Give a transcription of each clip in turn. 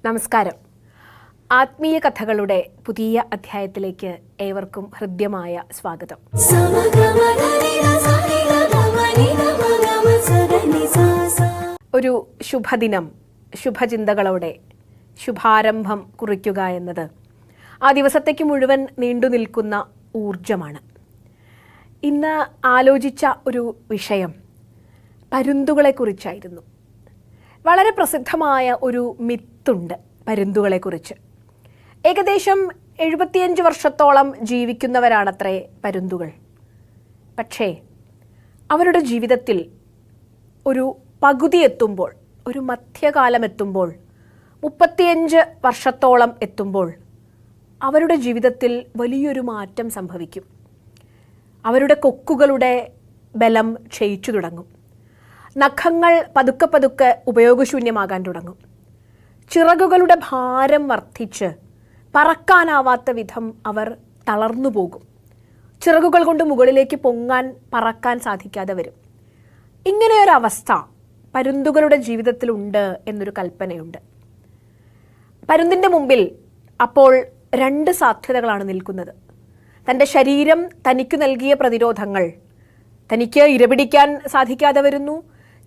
നമസ്കാരം. ആത്മീയ കഥകളുടെ പുതിയ അധ്യായത്തിലേക്ക് ഏവർക്കും ഹൃദ്യമായ സ്വാഗതം. ഒരു ശുഭദിനം, ശുഭചിന്തകളോടെ ശുഭാരംഭം കുറിക്കുക എന്നത് ആ ദിവസത്തേക്ക് മുഴുവൻ നീണ്ടു നിൽക്കുന്ന ഊർജമാണ്. ഇന്ന് ആലോചിച്ച ഒരു വിഷയം പരുന്തുകളെക്കുറിച്ചായിരുന്നു. വളരെ പ്രസിദ്ധമായ ഒരു മിത്തുണ്ട് പരുന്തുകളെക്കുറിച്ച്. ഏകദേശം 75 വർഷത്തോളം ജീവിക്കുന്നവരാണത്രേ പരുന്തുകൾ. പക്ഷേ അവരുടെ ജീവിതത്തിൽ ഒരു പകുതി എത്തുമ്പോൾ, ഒരു മധ്യകാലം എത്തുമ്പോൾ, 35 വർഷത്തോളം എത്തുമ്പോൾ അവരുടെ ജീവിതത്തിൽ വലിയൊരു മാറ്റം സംഭവിക്കും. അവരുടെ കൊക്കുകളുടെ ബലം ക്ഷയിച്ചു തുടങ്ങും. നഖങ്ങൾ പതുക്കെ പതുക്കെ ഉപയോഗശൂന്യമാകാൻ തുടങ്ങും. ചിറകുകളുടെ ഭാരം വർദ്ധിച്ച് പറക്കാനാവാത്ത വിധം അവർ തളർന്നു പോകും. ചിറകുകൾ കൊണ്ട് മുകളിലേക്ക് പൊങ്ങാൻ, പറക്കാൻ സാധിക്കാതെ വരും. ഇങ്ങനെയൊരവസ്ഥ പരുന്തുകളുടെ ജീവിതത്തിലുണ്ട് എന്നൊരു കൽപ്പനയുണ്ട്. പരുന്തിൻ്റെ മുമ്പിൽ അപ്പോൾ 2 സാധ്യതകളാണ് നിൽക്കുന്നത്. തൻ്റെ ശരീരം തനിക്ക് നൽകിയ പ്രതിരോധങ്ങൾ, തനിക്ക് ഇരപിടിക്കാൻ സാധിക്കാതെ വരുന്നു.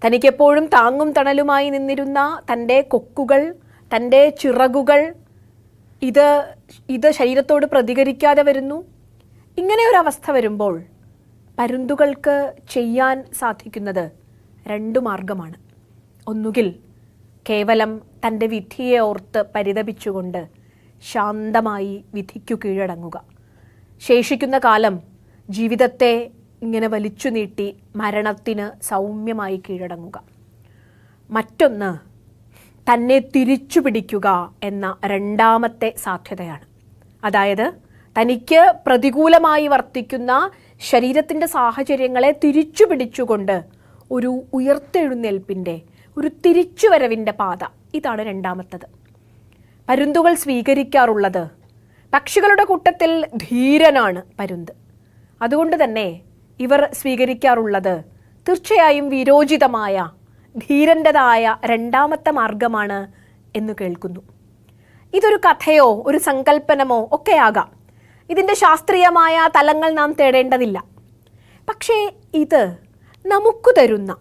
തനിക്കെപ്പോഴും താങ്ങും തണലുമായി നിന്നിരുന്ന തൻ്റെ കൊക്കുകൾ, തൻ്റെ ചിറകുകൾ, ഇത് ശരീരത്തോട് പ്രതികരിക്കാതെ വരുന്നു. ഇങ്ങനെ ഒരവസ്ഥ വരുമ്പോൾ പരുന്തുകൾക്ക് ചെയ്യാൻ സാധിക്കുന്നത് 2 മാർഗമാണ്. ഒന്നുകിൽ കേവലം തൻ്റെ വിധിയെ ഓർത്ത് പരിതപിച്ചുകൊണ്ട് ശാന്തമായി വിധിക്കു കീഴടങ്ങുക, ശേഷിക്കുന്ന കാലം ജീവിതത്തെ ഇങ്ങനെ വലിച്ചു നീട്ടി മരണത്തിന് സൗമ്യമായി കീഴടങ്ങുക. മറ്റൊന്ന് തന്നെ തിരിച്ചു പിടിക്കുക എന്ന 2ാമത്തെ സാധ്യതയാണ്. അതായത് തനിക്ക് പ്രതികൂലമായി വർത്തിക്കുന്ന ശരീരത്തിൻ്റെ സാഹചര്യങ്ങളെ തിരിച്ചു പിടിച്ചുകൊണ്ട് ഒരു ഉയർത്തെഴുന്നേൽപ്പിൻ്റെ, ഒരു തിരിച്ചുവരവിൻ്റെ പാത. ഇതാണ് 2ാമത്തത്. പരുന്തുകൾ സ്വീകരിക്കാറുള്ളത്, പക്ഷികളുടെ കൂട്ടത്തിൽ ധീരനാണ് പരുന്ത്. അതുകൊണ്ട് തന്നെ ഇവർ സ്വീകരിക്കാറുള്ളത് തീർച്ചയായും വിരോചിതമായ, ധീരൻ്റെതായ 2ാമത്തെ മാർഗമാണ് എന്ന് കേൾക്കുന്നു. ഇതൊരു കഥയോ ഒരു സങ്കല്പനമോ ഒക്കെ ആകാം. ഇതിൻ്റെ ശാസ്ത്രീയമായ തലങ്ങൾ നാം തേടേണ്ടതില്ല. പക്ഷേ ഇത് നമുക്ക് തരുന്ന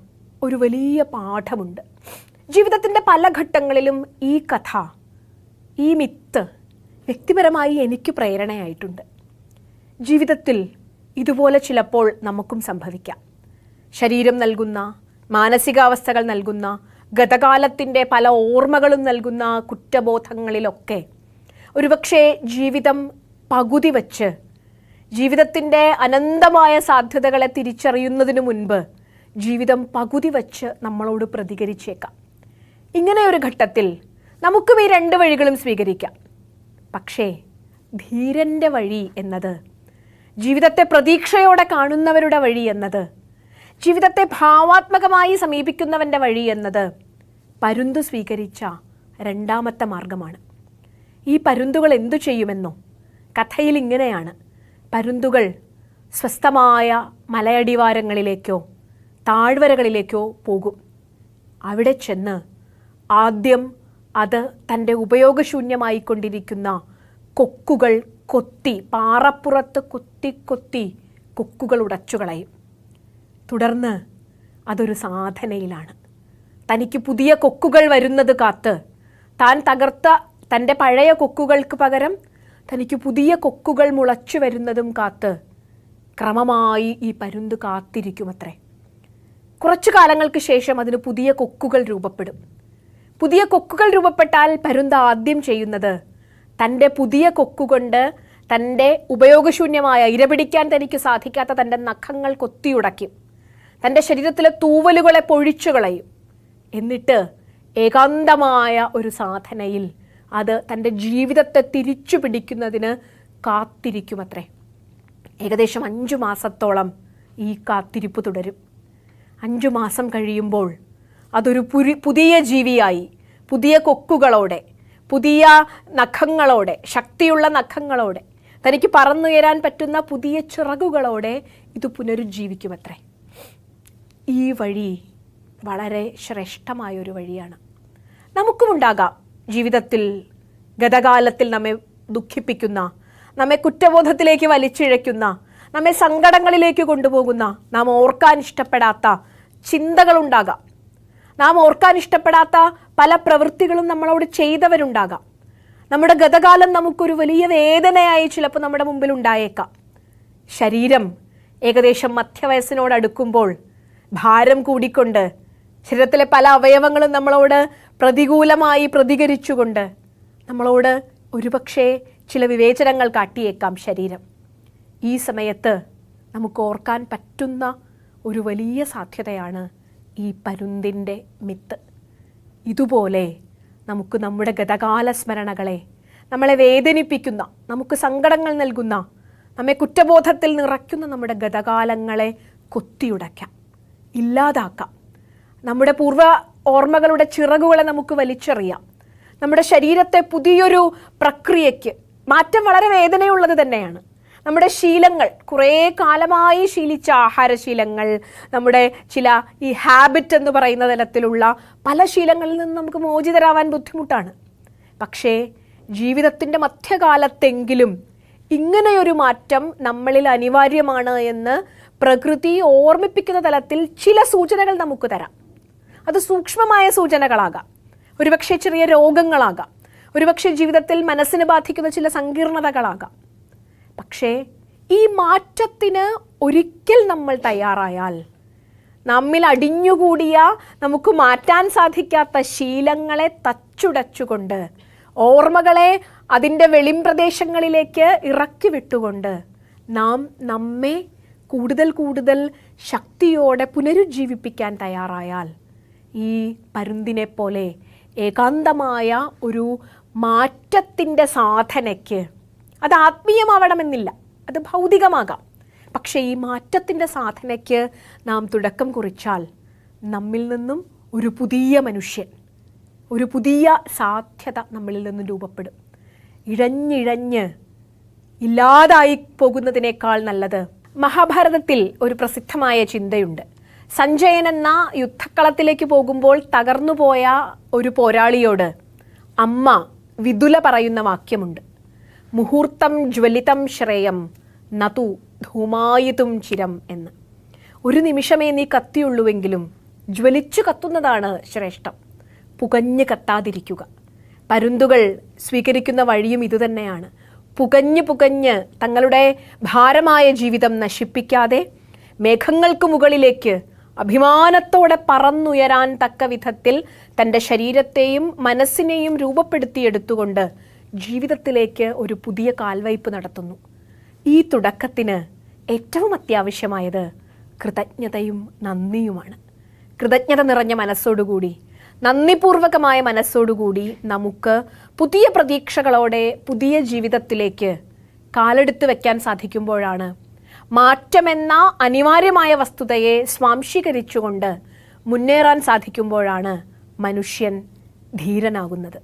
ഒരു വലിയ പാഠമുണ്ട്. ജീവിതത്തിൻ്റെ പല ഘട്ടങ്ങളിലും ഈ കഥ, ഈ മിത്ത് വ്യക്തിപരമായി എനിക്ക് പ്രേരണയായിട്ടുണ്ട്. ജീവിതത്തിൽ ഇതുപോലെ ചിലപ്പോൾ നമുക്കും സംഭവിക്കാം. ശരീരം നൽകുന്ന, മാനസികാവസ്ഥകൾ നൽകുന്ന, ഗതകാലത്തിൻ്റെ പല ഓർമ്മകളും നൽകുന്ന കുറ്റബോധങ്ങളിലൊക്കെ ഒരുപക്ഷെ ജീവിതം പകുതി വച്ച്, ജീവിതത്തിൻ്റെ അനന്തമായ സാധ്യതകളെ തിരിച്ചറിയുന്നതിനു മുൻപ് ജീവിതം പകുതി വച്ച് നമ്മളോട് പ്രതികരിച്ചേക്കാം. ഇങ്ങനെ ഒരു ഘട്ടത്തിൽ നമുക്കും ഈ 2 വഴികളും സ്വീകരിക്കാം. പക്ഷേ ധീരൻ്റെ വഴി എന്നത്, ജീവിതത്തെ പ്രതീക്ഷയോടെ കാണുന്നവരുടെ വഴി എന്നത്, ജീവിതത്തെ ഭാവാത്മകമായി സമീപിക്കുന്നവൻ്റെ വഴി എന്നത് പരുന്ത് സ്വീകരിച്ച 2ാമത്തെ മാർഗമാണ്. ഈ പരുന്തുകൾ എന്തു ചെയ്യുമെന്നോ? കഥയിൽ ഇങ്ങനെയാണ്. പരുന്തുകൾ സ്വസ്ഥമായ മലയടിവാരങ്ങളിലേക്കോ താഴ്വരകളിലേക്കോ പോകും. അവിടെ ചെന്ന് ആദ്യം അത് തൻ്റെ ഉപയോഗശൂന്യമായിക്കൊണ്ടിരിക്കുന്ന കൊക്കുകൾ കൊത്തി, പാറപ്പുറത്ത് കൊത്തി കൊത്തി കൊക്കുകൾ ഉടച്ചുകളയും. തുടർന്ന് അതൊരു സാധനയിലാണ്. തനിക്ക് പുതിയ കൊക്കുകൾ വരുന്നത് കാത്ത്, താൻ തകർത്ത തൻ്റെ പഴയ കൊക്കുകൾക്ക് പകരം തനിക്ക് പുതിയ കൊക്കുകൾ മുളച്ചു വരുന്നതും കാത്ത് ക്രമമായി ഈ പരുന്ത് കാത്തിരിക്കുമത്രേ. കുറച്ചു കാലങ്ങൾക്ക് ശേഷം അതിന് പുതിയ കൊക്കുകൾ രൂപപ്പെടും. പുതിയ കൊക്കുകൾ രൂപപ്പെട്ടാൽ പരുന്ത് ആദ്യം ചെയ്യുന്നത് തൻ്റെ പുതിയ കൊക്കുകൊണ്ട് തൻ്റെ ഉപയോഗശൂന്യമായ, ഇരപിടിക്കാൻ തനിക്ക് സാധിക്കാത്ത തൻ്റെ നഖങ്ങൾ കൊത്തിയുടയ്ക്കും. തൻ്റെ ശരീരത്തിലെ തൂവലുകളെ പൊഴിച്ചു കളയും. എന്നിട്ട് ഏകാന്തമായ ഒരു സാധനയിൽ അത് തൻ്റെ ജീവിതത്തെ തിരിച്ചു പിടിക്കുന്നതിന് കാത്തിരിക്കുമത്രേ. ഏകദേശം 5 മാസത്തോളം ഈ കാത്തിരിപ്പ് തുടരും. 5 മാസം കഴിയുമ്പോൾ അതൊരു പുതിയ ജീവിയായി, പുതിയ കൊക്കുകളോടെ, പുതിയ നഖങ്ങളോടെ, ശക്തിയുള്ള നഖങ്ങളോടെ, തനിക്ക് പറന്നുയരാൻ പറ്റുന്ന പുതിയ ചിറകുകളോടെ ഇത് പുനരുജ്ജീവിക്കുമത്രേ. ഈ വഴി വളരെ ശ്രേഷ്ഠമായൊരു വഴിയാണ്. നമുക്കുമുണ്ടാകാം ജീവിതത്തിൽ ഗതകാലത്തിൽ നമ്മെ ദുഃഖിപ്പിക്കുന്ന, നമ്മെ കുറ്റബോധത്തിലേക്ക് വലിച്ചിഴയ്ക്കുന്ന, നമ്മെ സങ്കടങ്ങളിലേക്ക് കൊണ്ടുപോകുന്ന, നാം ഓർക്കാൻ ഇഷ്ടപ്പെടാത്ത ചിന്തകളുണ്ടാകാം. നാം ഓർക്കാൻ ഇഷ്ടപ്പെടാത്ത പല പ്രവൃത്തികളും നമ്മളോട് ചെയ്തവരുണ്ടാകാം. നമ്മുടെ ഗതകാലം നമുക്കൊരു വലിയ വേദനയായി ചിലപ്പോൾ നമ്മുടെ മുമ്പിൽ ഉണ്ടായേക്കാം. ശരീരം ഏകദേശം മധ്യവയസ്സിനോടടുക്കുമ്പോൾ ഭാരം കൂടിക്കൊണ്ട് ശരീരത്തിലെ പല അവയവങ്ങളും നമ്മളോട് പ്രതികൂലമായി പ്രതികരിച്ചുകൊണ്ട് നമ്മളോട് ഒരുപക്ഷെ ചില വിവേചനങ്ങൾ കാട്ടിയേക്കാം ശരീരം. ഈ സമയത്ത് നമുക്ക് ഓർക്കാൻ പറ്റുന്ന ഒരു വലിയ സാധ്യതയാണ് ഈ പരുന്തിൻ്റെ മിത്ത്. ഇതുപോലെ നമുക്ക് നമ്മുടെ ഗതകാല സ്മരണകളെ, നമ്മളെ വേദനിപ്പിക്കുന്ന, നമുക്ക് സങ്കടങ്ങൾ നൽകുന്ന, നമ്മെ കുറ്റബോധത്തിൽ നിറയ്ക്കുന്ന നമ്മുടെ ഗതകാലങ്ങളെ കൊത്തിയുടയ്ക്കാം, ഇല്ലാതാക്കാം. നമ്മുടെ പൂർവ്വ ഓർമ്മകളുടെ ചിറകുകളെ നമുക്ക് വലിച്ചെറിയാം. നമ്മുടെ ശരീരത്തെ പുതിയൊരു പ്രക്രിയയ്ക്ക് മാറ്റം വളരെ വേദനയുള്ളത് തന്നെയാണ്. നമ്മുടെ ശീലങ്ങൾ, കുറേ കാലമായി ശീലിച്ച ആഹാരശീലങ്ങൾ, നമ്മുടെ ചില ഈ ഹാബിറ്റ് എന്ന് പറയുന്ന തലത്തിലുള്ള പല ശീലങ്ങളിൽ നിന്ന് നമുക്ക് മോചിതരാവാൻ ബുദ്ധിമുട്ടാണ്. പക്ഷേ ജീവിതത്തിൻ്റെ മധ്യകാലത്തെങ്കിലും ഇങ്ങനെയൊരു മാറ്റം നമ്മളിൽ അനിവാര്യമാണ് എന്ന് പ്രകൃതി ഓർമ്മിപ്പിക്കുന്ന തലത്തിൽ ചില സൂചനകൾ നമുക്ക് തരാം. അത് സൂക്ഷ്മമായ സൂചനകളാകാം, ഒരുപക്ഷെ ചെറിയ രോഗങ്ങളാകാം, ഒരുപക്ഷെ ജീവിതത്തിൽ മനസ്സിന് ബാധിക്കുന്ന ചില സങ്കീർണതകളാകാം. പക്ഷേ ഈ മാറ്റത്തിന് ഒരിക്കൽ നമ്മൾ തയ്യാറായാൽ, നമ്മിൽ അടിഞ്ഞുകൂടിയ നമുക്ക് മാറ്റാൻ സാധിക്കാത്ത ശീലങ്ങളെ തച്ചുടച്ചുകൊണ്ട്, ഓർമ്മകളെ അതിൻ്റെ വെളിംപ്രദേശങ്ങളിലേക്ക് ഇറക്കി വിട്ടുകൊണ്ട് നാം നമ്മെ കൂടുതൽ കൂടുതൽ ശക്തിയോടെ പുനരുജ്ജീവിപ്പിക്കാൻ തയ്യാറായാൽ, ഈ പരുന്തിനെ പോലെ ഏകാന്തമായ ഒരു മാറ്റത്തിൻ്റെ സാധനയ്ക്ക്, അത് ആത്മീയമാവണമെന്നില്ല, അത് ഭൗതികമാകാം, പക്ഷേ ഈ മാറ്റത്തിൻ്റെ സാധനയ്ക്ക് നാം തുടക്കം കുറിച്ചാൽ നമ്മിൽ നിന്നും ഒരു പുതിയ മനുഷ്യൻ, ഒരു പുതിയ സാധ്യത നമ്മളിൽ നിന്നും രൂപപ്പെടും. ഇഴഞ്ഞിഴഞ്ഞ് ഇല്ലാതായി പോകുന്നതിനേക്കാൾ നല്ലത്. മഹാഭാരതത്തിൽ ഒരു പ്രസിദ്ധമായ ചിന്തയുണ്ട്. സഞ്ജയൻ എന്ന യുദ്ധക്കളത്തിലേക്ക് പോകുമ്പോൾ തകർന്നുപോയ ഒരു പോരാളിയോട് അമ്മ വിദുല പറയുന്ന വാക്യമുണ്ട്. മുഹൂർത്തം ജ്വലിതം ശ്രേയം നതു ധൂമായിതും ചിരം എന്ന്. ഒരു നിമിഷമേ നീ കത്തിയുള്ളുവെങ്കിലും ജ്വലിച്ചു കത്തുന്നതാണ് ശ്രേഷ്ഠം, പുകഞ്ഞ് കത്താതിരിക്കുക. പരുന്തുകൾ സ്വീകരിക്കുന്ന വഴിയും ഇതുതന്നെയാണ്. പുകഞ്ഞ് പുകഞ്ഞ് തങ്ങളുടെ ഭാരമായ ജീവിതം നശിപ്പിക്കാതെ മേഘങ്ങൾക്ക് മുകളിലേക്ക് അഭിമാനത്തോടെ പറന്നുയരാൻ തക്ക വിധത്തിൽ തൻ്റെ ശരീരത്തെയും മനസ്സിനെയും രൂപപ്പെടുത്തിയെടുത്തുകൊണ്ട് ജീവിതത്തിലേക്ക് ഒരു പുതിയ കാൽവയ്പ് നടത്തുന്നു. ഈ തുടക്കത്തിന് ഏറ്റവും അത്യാവശ്യമായത് കൃതജ്ഞതയും നന്ദിയുമാണ്. കൃതജ്ഞത നിറഞ്ഞ മനസ്സോടുകൂടി, നന്ദിപൂർവകമായ മനസ്സോടുകൂടി നമുക്ക് പുതിയ പ്രതീക്ഷകളോടെ പുതിയ ജീവിതത്തിലേക്ക് കാലെടുത്ത് വയ്ക്കാൻ സാധിക്കുമ്പോഴാണ് മാറ്റമെന്ന അനിവാര്യമായ വസ്തുതയെ സ്വാംശീകരിച്ചുകൊണ്ട് മുന്നേറാൻ സാധിക്കുമ്പോഴാണ് മനുഷ്യൻ ധീരനാകുന്നത്.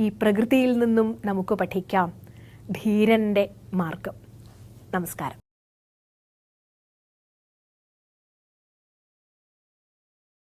ഈ പ്രകൃതിയിൽ നിന്നും നമുക്ക് പഠിക്കാം ധീരൻ്റെ മാർഗം. നമസ്കാരം.